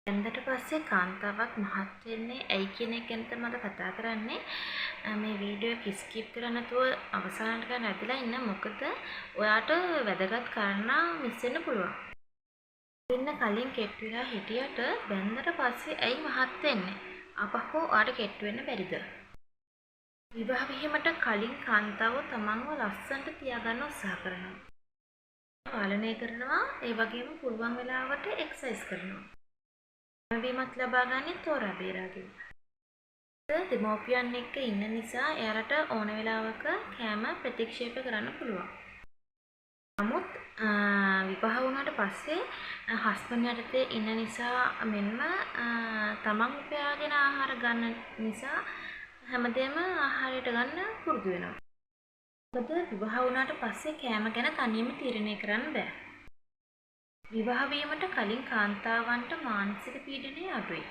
එන්දට පස්සේ කාන්තාවක් මහත් වෙන්නේ ඇයි කියන එක ගැන තමයි කතා කරන්නේ. මේ වීඩියෝ එක ස්කිප් කරන්න නැතුව අවසානට ගන්න ඇදලා ඉන්න. මොකද ඔයාට වැදගත් කාරණා මිස් වෙන්න පුළුවන්. වෙන්න කලින් කෙට්ටු වෙලා හිටියට බැන්දට පස්සේ ඇයි මහත් වෙන්නේ? අපහු ඔයාට කෙට්ටු වෙන්න බැරිද? විවාහ වීමට කලින් කාන්තාව තමන්ව ලස්සනට තියාගන්න උත්සාහ කරනවා. පාලනය කරනවා, ඒ වගේම පුළුවන් වෙලාවට එක්සර්සයිස් කරනවා. වීමත් ලබා ගන්නේ තෝරා බේරාගෙන. දෙමෝපියන් එක්ක ඉන්න නිසා එයාලට ඕන වෙලාවක කෑම ප්‍රතික්ෂේප කරන්න පුළුවන්. නමුත් විවාහ වුණාට පස්සේ හස්බන්ඩ් යටතේ ඉන්න නිසා මෙන්ම තමන් උපයාගෙන ආහාර ගන්න නිසා හැමදේම ආහාරයට ගන්න පුරුදු වෙනවා. මොකද විවාහ වුණාට පස්සේ කෑම ගැන තනියම තීරණය කරන්න බෑ. විවාහ වීමට කලින් කාන්තාවන්ට මානසික පීඩනය අඩුයි.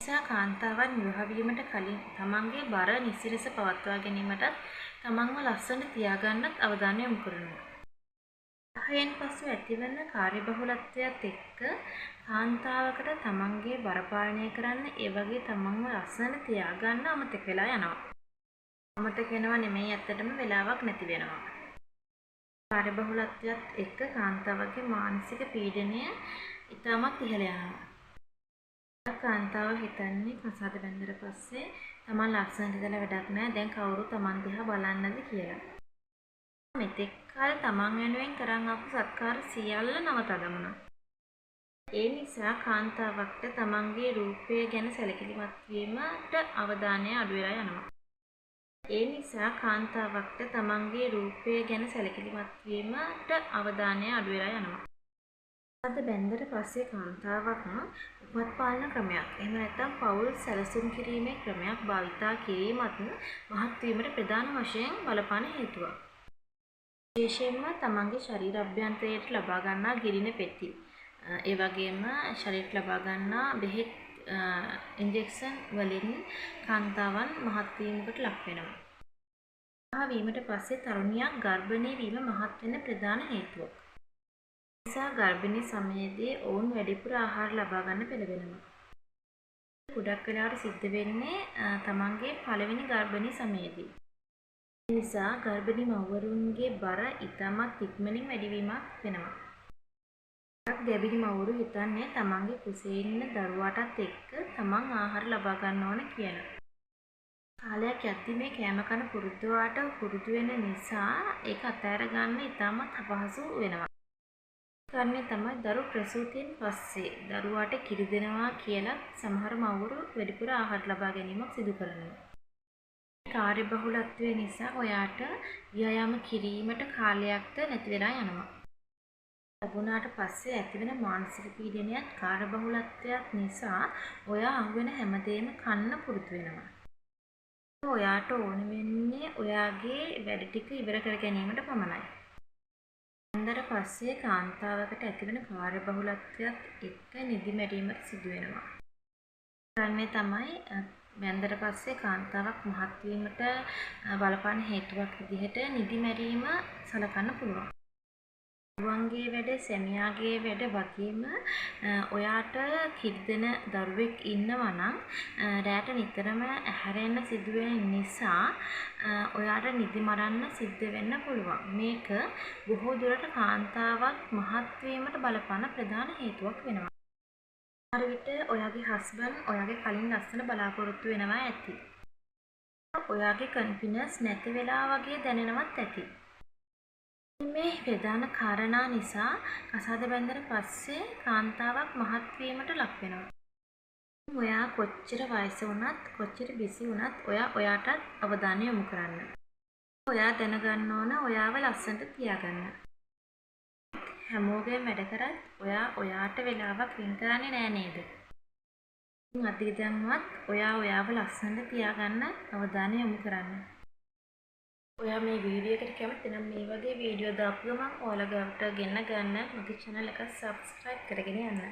නිසා කාන්තාවන් විවාහ වීමට කලින් තමන්ගේ බර නිසිලෙස පවත්වා ගැනීමටත් තමන්ව ලස්සනට තියාගන්නත් අවධානය යොමු කරනවා. විවාහයෙන් පසු ඇතිවන කාර්යබහුලත්වයත් එක්ක කාන්තාවකට තමන්ගේ බර පාලනය කරන්න ඒ වගේ තමන්ව ලස්සනට තියාගන්න අමතක වෙලා යනවා. අමතක වෙනවා නෙමෙයි, ඇත්තටම වෙලාවක් නැති වෙනවා. කාර්යබහුලත්වයත් එක්ක කාන්තාවගේ මානසික පීඩනය ඉතාමත් ඉහළ යනවා. කාන්තාව හිතන්නේ කසාද බැඳලා පස්සේ තමන් ලස්සනට ඉඳලා වැඩක් නැහැ, දැන් කවුරු තමන් දිහා බලන්නද කියලා. මෙතෙක් කාල තමන් වෙනුවෙන් කරන් ආපු සත්කාර සියල්ල නවතදමුණා. ඒ නිසා කාන්තාවක්ට තමන්ගේ රූපය ගැන සැලකිලිමත් වීමට අවධානය අඩු වෙලා යනවා. ඒ නිසා කාන්තාවක්ට තමන්ගේ රූපය ගැන සැලකිලිමත් වීමට අවධානය අඩු වෙලා යනවා. අද බැන්දට පස්සේ කාන්තාවක් උපත් පාලන ක්‍රමයක්, එහෙම නැත්නම් පෞල් සැලසුම් කිරීමේ ක්‍රමයක් භාවිතා කිරීමත් මහත් වීමට ප්‍රධාන වශයෙන් බලපාන හේතුවක්. විශේෂයෙන්ම තමන්ගේ ශරීර අභ්‍යන්තරයට ලබා ගන්නා ගිලින පෙති, ඒ වගේම ශරීරයට ලබා ගන්නා බෙහෙත් ඉන්ජෙක්ෂන් වලින් කාන්තාවන් මහත් වීමකට ලක් වෙනවා. විවාහ වීමට පස්සේ තරුණියක් ගර්භණී වීම මහත් වෙන ප්‍රධාන හේතුවක්. නිසා ගර්භණී සමයේදී ඔවුන් වැඩිපුර ආහාර ලබා ගන්න පෙළඹෙනවා. ගොඩක් වෙලාවට සිද්ධ වෙන්නේ තමන්ගේ පළවෙනි ගර්භණී සමයේදී. ඒ නිසා ගර්භණී මව්වරුන්ගේ බර ඉතාමත් ඉක්මනින් වැඩිවීමක් වෙනවා. ගැබිණි මව්වරු හිතන්නේ තමන්ගේ කුසේ ඉන්න දරුවාටත් එක්ක තමන් ආහාර ලබා ගන්න ඕන කියලා. කාලයක් යද්දී මේ කෑම කන පුරුද්දවට පුරුදු වෙන නිසා ඒක අතහැර ගන්න ඉතාමත් අපහසු වෙනවා. කාරණේ තමයි දරු ප්‍රසූතියෙන් පස්සේ දරුවාට කිරි දෙනවා කියලා සමහර මව්වරු වැඩිපුර ආහාර ලබා ගැනීමක් සිදු කරනවා. කාර්යබහුලත්වය නිසා ඔයාට ව්‍යායාම කිරීමට කාලයක්ද නැති වෙලා යනවා. ලැබුණාට පස්සේ ඇතිවෙන මානසික පීඩනයත් කාර්යබහුලත්වයත් නිසා ඔයා අහුවෙන හැමදේම කන්න පුරුදු වෙනවා. ඔයාට ඕන වෙන්නේ ඔයාගේ වැඩ ටික ඉවර කර ගැනීමට පමණයි. බැන්දට පස්සේ කාන්තාවකට ඇතිවෙන කාර්යබහුලත්වයත් එක්ක නිදි මැරීමට සිදු වෙනවා. කාරණේ තමයි බැන්දට පස්සේ කාන්තාවක් මහත් වීමට බලපාන හේතුවක් විදිහට නිදි මැරීම සලකන්න පුළුවන්. දරුවන්ගේ වැඩ, සැමියාගේ වැඩ වගේම ඔයාට කිරි දෙන දරුවෙක් ඉන්නවා නම් රැට නිතරම ඇහැරෙන්න සිදු වෙන නිසා ඔයාට නිදි මරන්න සිද්ධ වෙන්න පුළුවන්. මේක බොහෝ දුරට කාන්තාවක් මහත් වීමට බලපාන ප්‍රධාන හේතුවක් වෙනවා. අර විට ඔයාගේ හස්බන්ඩ් ඔයාගේ කලින් ලස්සන බලාපොරොත්තු වෙනවා ඇති. ඔයාගේ කන්ෆිඩන්ස් නැති වෙලා වගේ දැනෙනවත් ඇති. මේ ප්‍රධාන කාරණා නිසා කසාද බැඳලා පස්සේ කාන්තාවක් මහත් වීමට ලක් වෙනවා. ඔයා කොච්චර වයස වුණත්, කොච්චර බිසි වුණත් ඔයාටත් අවධානය යොමු කරන්න. ඔයා දැනගන්න ඕන ඔයාව ලස්සනට තියාගන්න. හැමෝගෙම වැඩ කරත් ඔයාට වෙලාවක් වෙන් කරන්නේ නෑ නේද? අතීතයන්වත් ඔයාව ලස්සනට තියාගන්න අවධානය යොමු කරන්න. ඔයා මේ වීඩියෝ එකට කැමති නම් මේ වගේ වීඩියෝ දාපු ගමන් ඔයාලා ගාවට ගෙන්න ගන්න මගේ channel එක subscribe කරගෙන යන්න.